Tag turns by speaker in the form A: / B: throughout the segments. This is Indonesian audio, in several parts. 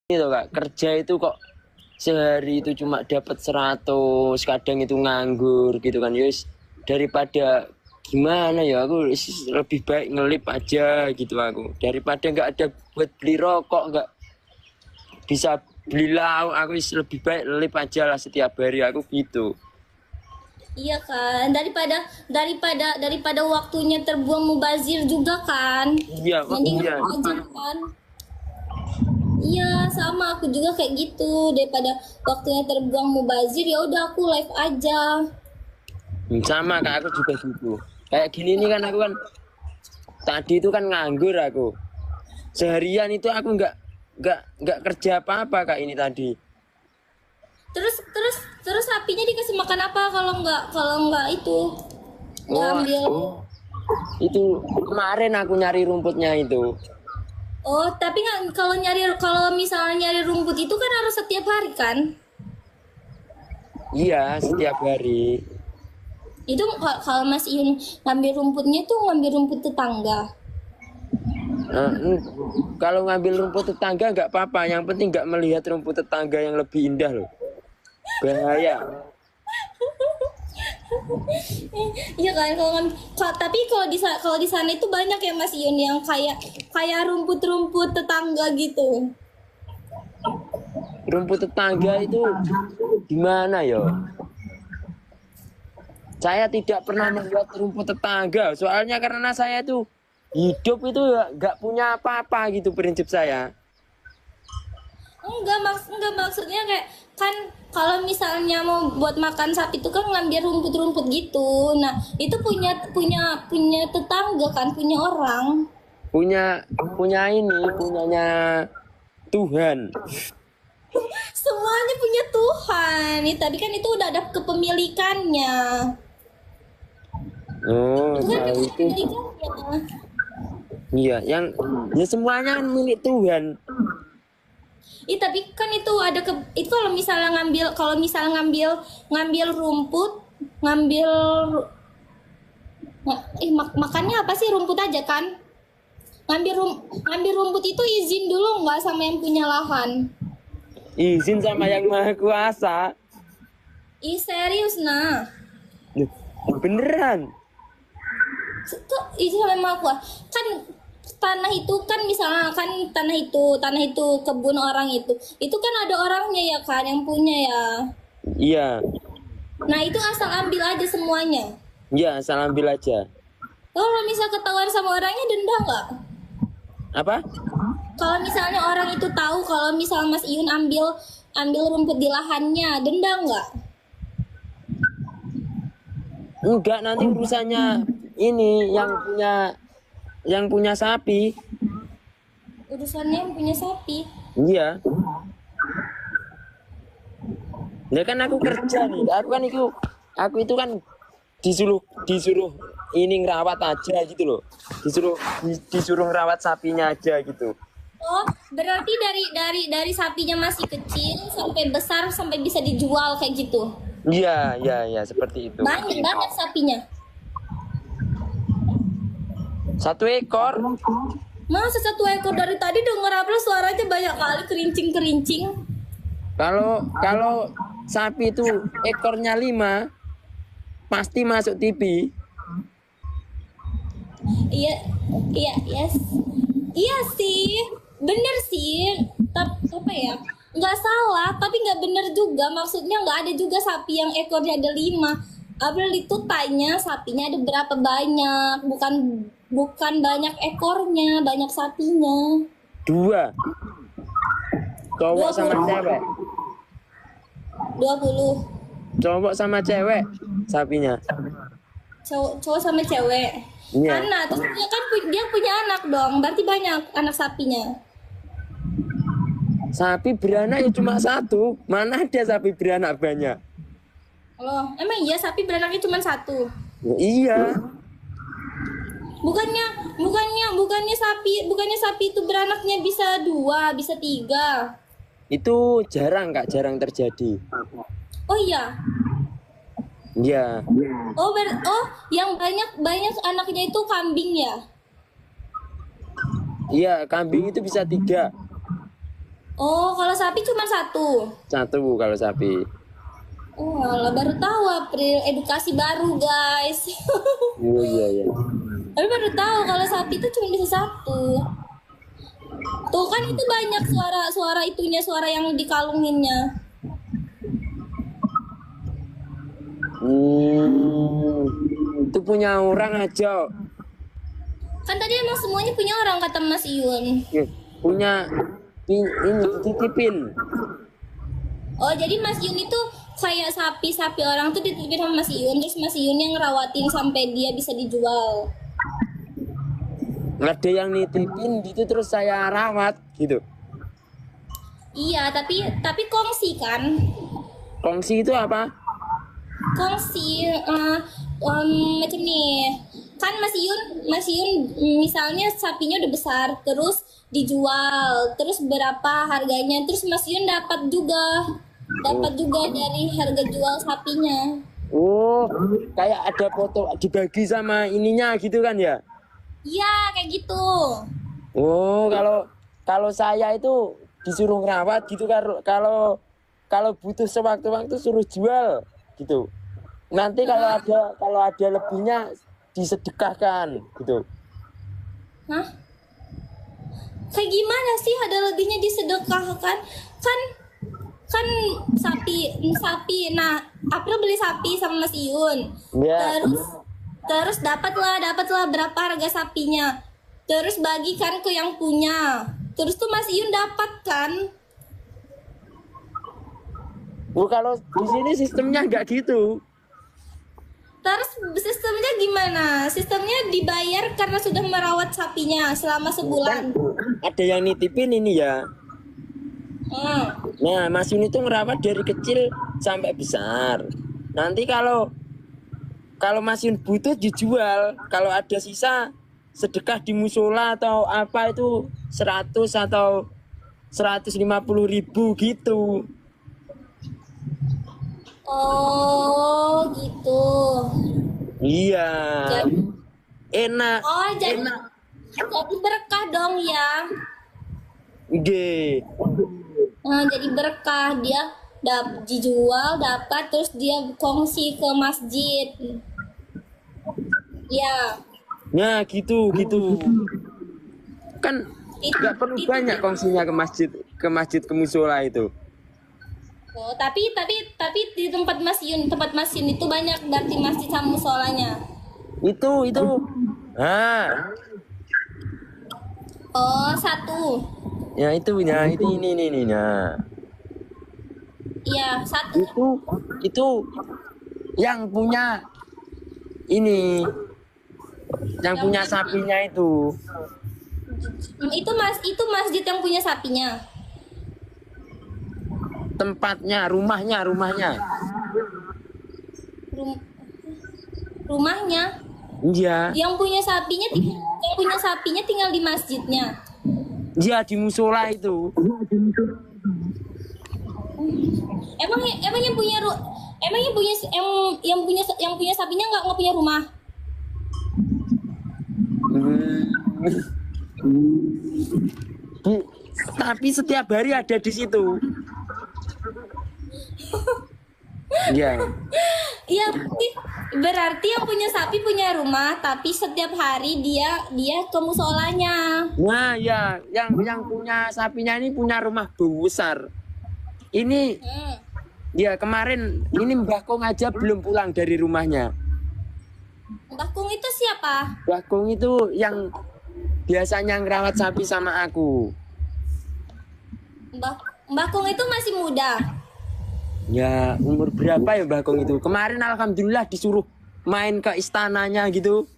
A: loh Kak, kerja itu kok sehari itu cuma dapat 100, kadang itu nganggur gitu kan. Yus, daripada gimana ya, aku lebih baik ngelip aja gitu aku. Daripada nggak ada buat beli rokok, nggak bisa beli lauk, aku lebih baik ngelip aja lah setiap hari aku gitu.
B: Iya kan, daripada waktunya terbuang mubazir juga kan.
A: Iya,
B: Mending
A: iya.
B: aja kan. Iya, sama aku juga kayak gitu. Daripada waktunya terbuang mubazir, ya udah aku live aja.
A: Sama Kak, aku juga gitu. Kayak gini nih kan aku kan tadi itu kan nganggur aku. Seharian itu aku nggak kerja apa-apa Kak ini tadi.
B: Terus terus terus sapinya dikasih makan apa kalau nggak itu nggak
A: Oh,
B: ambil.
A: itu kemarin aku nyari rumputnya itu.
B: Oh, tapi nggak kalau misalnya nyari rumput itu kan harus setiap hari kan?
A: Iya, setiap hari.
B: Itu kalau Mas Iun ngambil rumputnya tuh ngambil rumput tetangga.
A: Nah, kalau ngambil rumput tetangga nggak apa-apa, yang penting nggak melihat rumput tetangga yang lebih indah loh. Bahaya.
B: Iya kan tapi kalau di sana itu banyak ya Mas Iun yang kayak rumput-rumput tetangga gitu.
A: Rumput tetangga itu gimana ya? Saya tidak pernah melihat rumput tetangga, soalnya karena saya tuh hidup itu ya nggak punya apa-apa gitu prinsip saya.
B: Enggak maksudnya kayak kan kalau misalnya mau buat makan sapi itu kan ngambil rumput-rumput gitu. Nah, itu punya tetangga kan, punya orang.
A: Punya ini, punyanya Tuhan.
B: Semuanya punya Tuhan. Nih, tadi kan itu udah ada kepemilikannya.
A: Oh,
B: Itu kan
A: kalau
B: punya
A: itu
B: kepemilikannya.
A: iya, yang ya semuanya kan milik Tuhan.
B: Tapi kan itu itu kalau misalnya ngambil rumput, ngambil makannya apa sih rumput aja kan? Ngambil rumput itu izin dulu nggak sama yang punya lahan?
A: Izin sama yang maha kuasa.
B: Ih serius nah.
A: Loh, beneran.
B: Kok izin sama yang maha kuasa? Kan tanah itu kan misalnya kan tanah itu kebun orang itu kan ada orangnya ya kan yang punya ya.
A: Iya,
B: Nah itu asal ambil aja semuanya.
A: iya, asal ambil aja.
B: Kalau misal ketahuan sama orangnya denda nggak?
A: Apa?
B: Kalau misalnya orang itu tahu kalau misal Mas Iun ambil rumput di lahannya, denda nggak?
A: Enggak, nanti urusannya ini yang punya sapi.
B: Urusannya yang punya sapi.
A: Iya. Ya kan aku kerja nih. Aku itu kan disuruh ini ngerawat aja gitu loh. Disuruh ngerawat sapinya aja gitu.
B: Oh, berarti dari sapinya masih kecil sampai besar sampai bisa dijual kayak gitu.
A: Iya, iya, iya, seperti itu.
B: Banyak sapinya.
A: 1 ekor.
B: Masa 1 ekor dari tadi denger apa suaranya banyak kali kerincing-kerincing.
A: Kalau sapi itu ekornya 5, pasti masuk TV.
B: Iya, yes. Iya sih, bener sih. Tapi apa ya? Nggak salah, tapi nggak bener juga. Maksudnya nggak ada juga sapi yang ekornya ada 5. Abel itu tanya sapinya ada berapa banyak, bukan banyak ekornya, banyak sapinya.
A: 2. Cowok sama
B: 20.
A: cewek.
B: 20.
A: Cowok sama cewek sapinya.
B: Cowok sama cewek.
A: Iya.
B: Anak, terus dia punya anak dong, berarti banyak anak sapinya.
A: Sapi beranak ya cuma 1. Mana ada sapi beranak banyak?
B: Loh, emang iya sapi beranaknya cuma 1?
A: Ya, iya.
B: Bukannya sapi itu beranaknya bisa 2, bisa 3.
A: Itu jarang Kak, jarang terjadi.
B: Oh iya.
A: Iya.
B: Oh, yang banyak anaknya itu kambing ya?
A: Iya, kambing itu bisa 3.
B: Oh, sapi cuma satu.
A: Satu kalau sapi.
B: Oh, alah, baru tahu April, edukasi baru guys.
A: Oh iya iya.
B: Tapi baru tahu kalau sapi itu cuma bisa satu. Tuh kan itu banyak suara itunya, suara yang dikalunginnya.
A: Itu punya orang aja.
B: Kan tadi emang semuanya punya orang kata Mas Iyun.
A: Punya ini dititipin.
B: Oh, jadi Mas Iyun itu kayak sapi orang tuh dititipin sama Mas Iyun, terus Mas Iyun yang ngerawatin sampai dia bisa dijual.
A: Ada yang nitipin gitu terus saya rawat gitu.
B: Iya, tapi kongsi kan?
A: Kongsi itu apa?
B: Kongsi macam nih. Kan Mas Iyun misalnya sapinya udah besar, terus dijual, terus berapa harganya, terus Mas Iyun dapat juga dari harga jual sapinya.
A: Oh, kayak ada foto dibagi sama ininya gitu kan ya?
B: Iya, kayak gitu.
A: Oh, kalau saya itu disuruh ngerawat gitu, kalau butuh sewaktu-waktu suruh jual gitu. Nanti kalau ada lebihnya disedekahkan gitu.
B: Hah? Kayak gimana sih ada lebihnya disedekahkan? Kan sapi. Nah, April beli sapi sama Mas Iyun.
A: Ya.
B: Terus dapatlah berapa harga sapinya. Terus bagikan ke yang punya. Terus tuh Mas Iyun dapat kan?
A: Oh, kalau di sini sistemnya nggak gitu.
B: Terus sistemnya gimana? Sistemnya dibayar karena sudah merawat sapinya selama sebulan.
A: Ada yang nitipin ini ya. Nah, Mas Yun itu ngerawat dari kecil sampai besar. Nanti kalau Mas Yun butuh dijual, kalau ada sisa sedekah di musola atau apa itu 100 atau 150.000 gitu.
B: Oh, gitu.
A: Iya. Enak.
B: Oh, jadi berkah dong ya.
A: Oke.
B: Nah, jadi berkah, dia dijual dapat, terus dia kongsi ke masjid. Ya.
A: Nah, gitu. Kan nggak perlu banyak kongsinya ke masjid ke musola itu.
B: Oh, tapi di tempat Mas Yun itu banyak berarti masjid sama musolanya.
A: Itu. Nah.
B: Oh, satu.
A: Ya itu ini. Nah.
B: Iya, satu.
A: Itu yang punya ini. Yang punya sapinya itu.
B: Itu masjid yang punya sapinya.
A: Tempatnya, rumahnya.
B: Rumahnya.
A: Iya.
B: Yang punya sapinya tinggal di masjidnya.
A: Iya, di musola itu.
B: Emang yang punya sapinya nggak punya rumah?
A: Tapi setiap hari ada di situ. Iya.
B: Iya, berarti yang punya sapi punya rumah, tapi setiap hari dia ke musolanya.
A: Nah, ya, yang punya sapinya ini punya rumah besar. Ini ya kemarin ini Mbah Kong aja belum pulang dari rumahnya.
B: Mbah Kung itu siapa?
A: Mbah Kong itu yang biasanya ngerawat sapi sama aku.
B: Mbah Kung itu masih muda.
A: Ya, umur berapa ya Mbah Kong itu? Kemarin alhamdulillah disuruh main ke istananya gitu.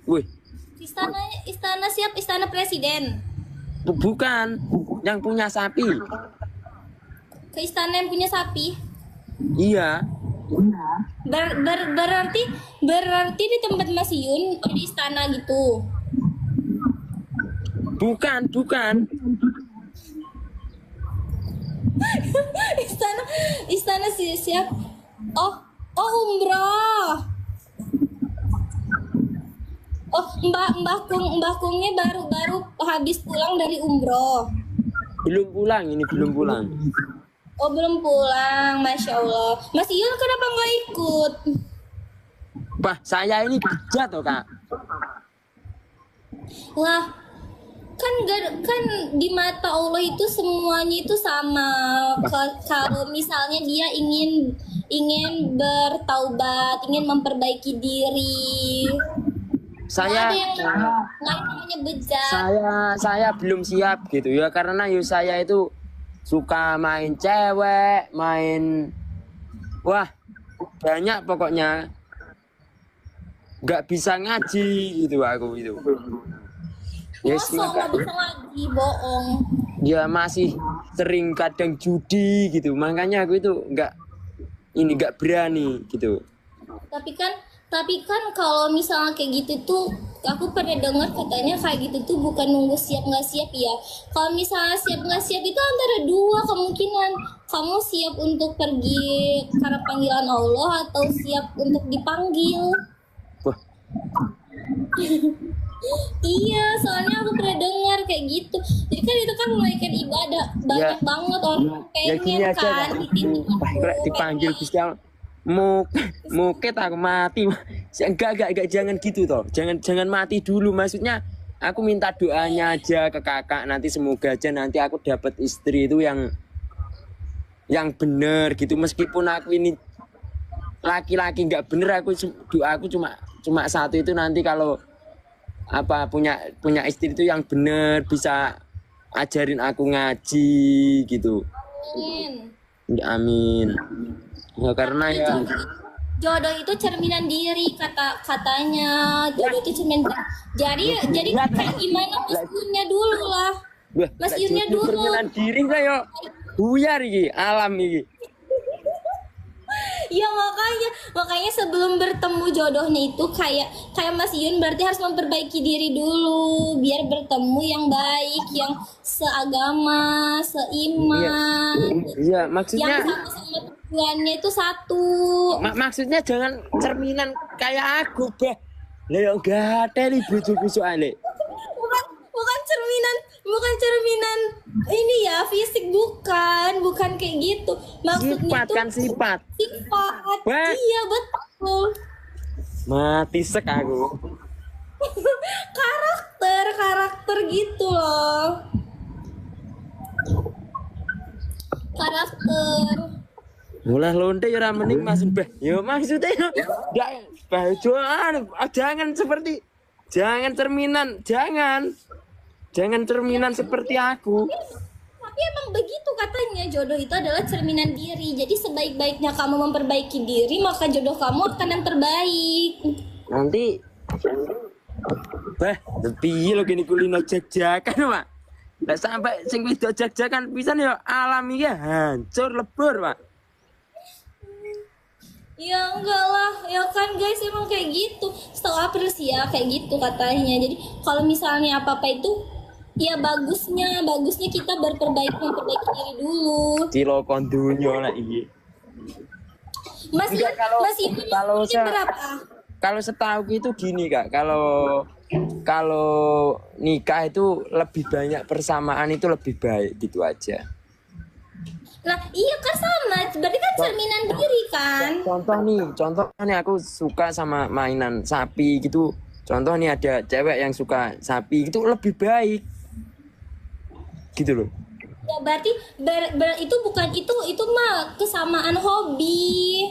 A: Wih.
B: Istana siap? Istana presiden?
A: Bukan, yang punya sapi.
B: Ke istana yang punya sapi?
A: Iya.
B: Berarti di tempat Mas Yun di istana gitu.
A: Bukan.
B: istana siap. Oh umroh. Oh, Mbah Kungnya baru habis pulang dari umroh.
A: belum pulang, ini belum pulang.
B: Oh belum pulang, Masya Allah. Mas Ion kenapa nggak ikut?
A: Bah, saya ini bejat toh kak.
B: Lah, kan di mata Allah itu semuanya itu sama. Kalau misalnya dia ingin bertaubat, ingin memperbaiki diri,
A: Saya
B: nggak namanya bejat.
A: saya belum siap gitu ya, karena saya itu suka main cewek, wah banyak pokoknya, nggak bisa ngaji gitu aku itu. Yes,
B: Masa nggak bisa ngaji, bohong.
A: ya masih sering kadang judi gitu, makanya aku itu nggak berani gitu.
B: Tapi kan kalau misalnya kayak gitu tuh, aku pernah dengar katanya kayak gitu tuh bukan nunggu siap nggak siap ya. Kalau misalnya siap nggak siap itu antara dua kemungkinan. Kamu siap untuk pergi karena panggilan Allah atau siap untuk dipanggil.
A: Wah,
B: Iya, soalnya aku pernah dengar kayak gitu. Jadi kan itu kan menaikkan ibadah banyak banget orang
A: ya
B: pengen
A: gini aja
B: kan
A: Kak.
B: di titik
A: Wah,
B: itu.
A: kok dipanggil Gusti Allah, muket aku mati. Enggak, jangan gitu toh, jangan mati dulu. Maksudnya aku minta doanya aja ke kakak, nanti semoga aja nanti aku dapat istri itu yang bener gitu. Meskipun aku ini laki-laki nggak bener, doaku cuma satu itu, nanti kalau apa punya istri itu yang bener, bisa ajarin aku ngaji gitu.
B: Amin.
A: Amin. Ya, karena ya
B: Jodoh itu cerminan diri katanya. Jodoh itu cerminan. Jadi kayak gimana Mas Yunnya dulu lah. Mas Yunnya dulu.
A: cerminan diri saya buyar iki, alam iki.
B: Ya makanya sebelum bertemu jodohnya itu kayak Mas Yun berarti harus memperbaiki diri dulu biar bertemu yang baik, yang seagama, seiman.
A: Iya, maksudnya
B: yang sama-sama tujuannya itu satu.
A: Maksudnya jangan cerminan kayak aku, bah. Lah yo gatel bojoku soalnya.
B: bukan cerminan ini ya fisik, bukan kayak gitu maksudnya
A: Sifat. Wah.
B: Iya betul.
A: Mati sek aku.
B: karakter gitu loh, karakter.
A: Mulai lonte ya mending masuk bah. Yo maksudnya yo jangan cerminan seperti aku.
B: Tapi emang begitu katanya, jodoh itu adalah cerminan diri. Jadi sebaik-baiknya kamu memperbaiki diri, maka jodoh kamu akan yang terbaik.
A: Nanti bah, piye lo gini kulino jajakan, Pak. Lah sampai sing wedok jajakan pisan ya alam iki hancur lebur, Pak.
B: Ya enggak lah, ya kan guys, emang kayak gitu. Setahu April sih ya kayak gitu katanya. Jadi kalau misalnya apa-apa itu ya bagusnya kita memperbaiki diri dulu.
A: Cilo kondunya lah iki.
B: Masih berapa?
A: Kalau setahu itu gini Kak, kalau nikah itu lebih banyak persamaan, itu lebih baik gitu aja.
B: Nah iya kan sama, berarti kan cerminan diri kan.
A: Contoh nih aku suka sama mainan sapi gitu. Contoh nih ada cewek yang suka sapi, itu lebih baik gitu loh.
B: Ya berarti itu bukan itu mah kesamaan hobi.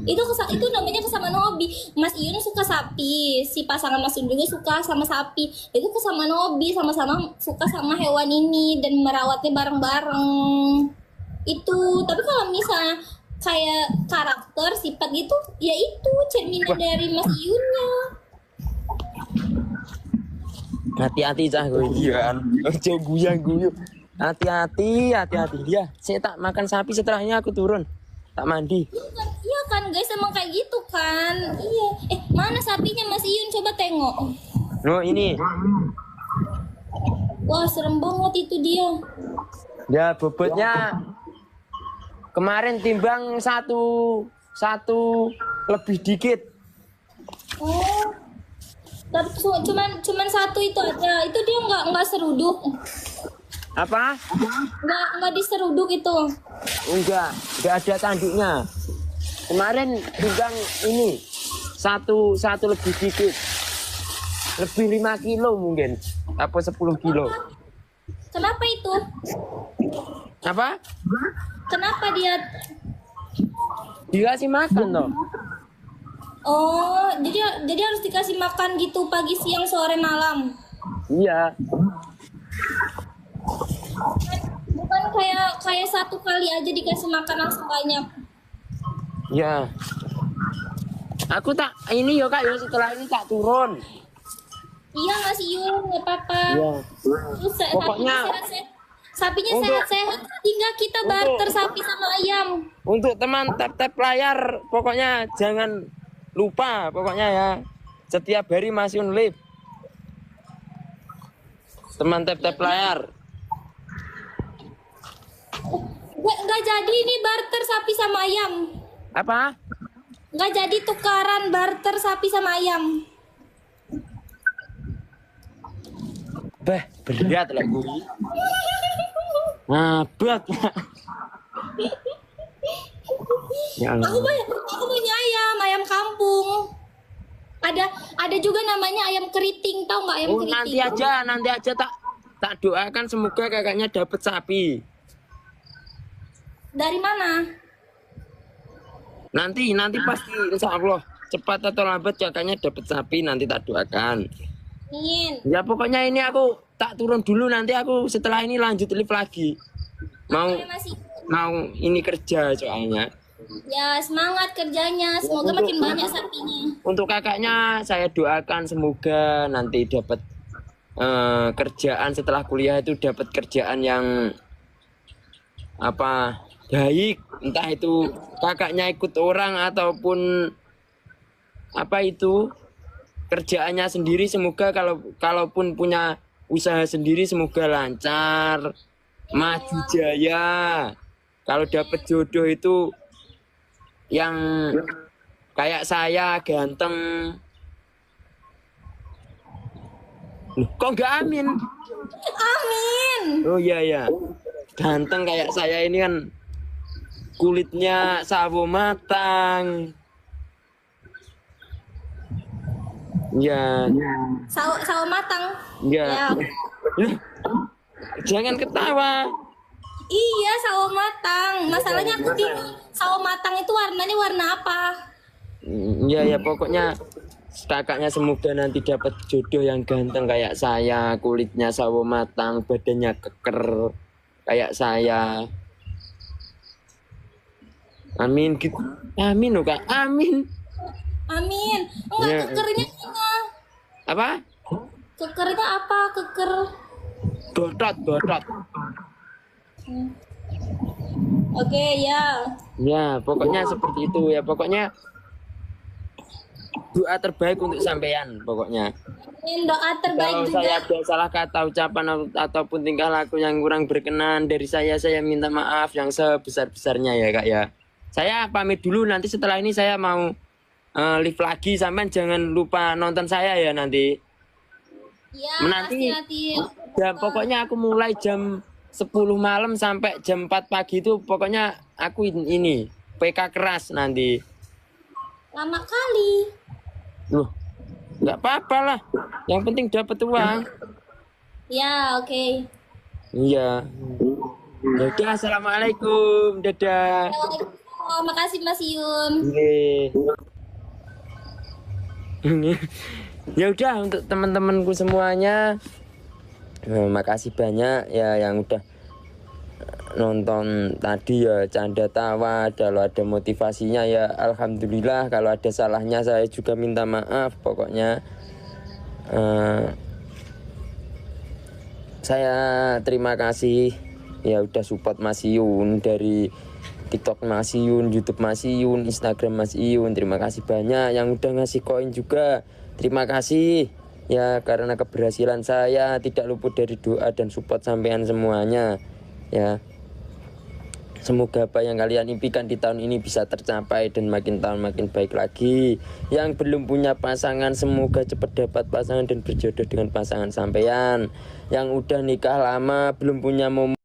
B: Itu namanya kesamaan hobi. Mas Iyun suka sapi, si pasangan Mas Iyun juga suka sama sapi. Itu kesamaan hobi, sama-sama suka sama hewan ini dan merawatnya bareng-bareng. Itu. Tapi kalau misalnya kayak karakter, sifat gitu, ya itu cerminan dari Mas Iyunnya.
A: Hati-hati cah gue iya. Ojo guyang-guyu. Hati-hati dia. Saya tak makan sapi, setelahnya aku turun. Tak mandi.
B: Iya kan guys, emang kayak gitu kan. Iya. Mana sapinya Mas Iyun, coba tengok.
A: No, ini.
B: Wah, serem banget itu dia.
A: Ya bobotnya kemarin timbang satu lebih dikit.
B: Oh. Tapi cuman satu itu aja. Itu dia nggak seruduk.
A: Apa?
B: Nggak diseruduk itu.
A: Enggak ada tanduknya. Kemarin timbang ini satu lebih dikit, lebih 5 kilo mungkin, apa 10 kilo.
B: Kenapa itu?
A: Apa?
B: Kenapa dia?
A: Dikasih makan toh.
B: Oh, jadi harus dikasih makan gitu pagi, siang, sore, malam.
A: Iya.
B: Bukan kayak satu kali aja dikasih makan langsung banyak.
A: Ya. Aku tak ini yo Kak, yo setelah ini tak turun.
B: Iya Mas Yun, nggak apa-apa.
A: Iya.
B: Terus
A: Pokoknya
B: sapinya
A: untuk-
B: sehat-sehat, tinggal kita barter sapi sama ayam.
A: Untuk teman tap-tap layar, pokoknya jangan lupa pokoknya ya. Setiap hari Mas Yun live. Teman tap-tap layar.
B: Nggak jadi ini barter sapi sama ayam.
A: Apa?
B: Nggak jadi tukaran barter sapi sama ayam.
A: Bah, berat lah gue. Nah, berat. Ya Allah.
B: Aku punya ayam kampung. Ada juga namanya ayam keriting, tahu nggak ayam
A: Oh,
B: keriting?
A: nanti aja tak doakan semoga kakaknya dapat sapi.
B: Dari mana?
A: Nanti pasti insya Allah cepat atau lambat kakaknya dapat sapi, nanti tak doakan.
B: Amin.
A: Ya pokoknya ini aku tak turun dulu, nanti aku setelah ini lanjut live lagi.
B: Oke, masih.
A: Mau ini kerja soalnya.
B: Ya semangat kerjanya, semoga makin banyak sapinya.
A: Untuk kakaknya saya doakan semoga nanti dapat kerjaan setelah kuliah, itu dapat kerjaan yang apa baik, entah itu kakaknya ikut orang ataupun apa itu kerjaannya sendiri, semoga kalaupun punya usaha sendiri semoga lancar, maju jaya. Kalau dapat jodoh itu yang kayak saya ganteng. Loh, kok nggak amin?
B: Amin.
A: Oh iya, ganteng kayak saya ini kan, kulitnya sawo matang. Ya.
B: Sawo matang.
A: Ya.
B: Ya.
A: Loh, jangan ketawa.
B: Iya, sawo matang. Masalahnya aku bingung. Sawo matang itu warnanya warna apa?
A: Ya pokoknya kakaknya semoga nanti dapat jodoh yang ganteng kayak saya, kulitnya sawo matang, badannya keker kayak saya. Amin gitu. Amin loh Kak. Amin.
B: Amin. Enggak,
A: Ya.
B: kekernya mana?
A: Apa?
B: Kekernya apa? Keker.
A: Godot.
B: Oke, ya.
A: Ya, pokoknya seperti itu ya. Pokoknya doa terbaik untuk sampean pokoknya.
B: Amin, doa terbaik
A: Kalau
B: juga.
A: saya ada salah kata, ucapan ataupun tingkah laku yang kurang berkenan dari saya minta maaf yang sebesar-besarnya ya Kak ya. Saya pamit dulu, nanti setelah ini saya mau live lagi, sampean jangan lupa nonton saya ya nanti.
B: Ya,
A: Menanti.
B: hati-hati.
A: Dan pokoknya aku mulai jam 10 malam sampai jam 4 pagi itu pokoknya aku ini PK keras nanti.
B: Lama kali.
A: Loh, nggak apa-apa lah. Yang penting dapat uang.
B: Ya, oke.
A: Iya. Dadah, assalamualaikum. Dadah.
B: Oh, makasih Mas Yun.
A: Oke. Ya udah, untuk teman-temanku semuanya, makasih banyak ya yang udah nonton tadi ya, canda tawa, kalau ada motivasinya ya alhamdulillah, kalau ada salahnya saya juga minta maaf. Pokoknya saya terima kasih ya udah support Mas Yun dari TikTok Mas Yun, YouTube Mas Yun, Instagram Mas Yun. Terima kasih banyak yang udah ngasih koin juga. Terima kasih ya, karena keberhasilan saya tidak luput dari doa dan support sampean semuanya ya. Semoga apa yang kalian impikan di tahun ini bisa tercapai dan makin tahun makin baik lagi. Yang belum punya pasangan semoga cepat dapat pasangan dan berjodoh dengan pasangan sampean. Yang udah nikah lama belum punya momen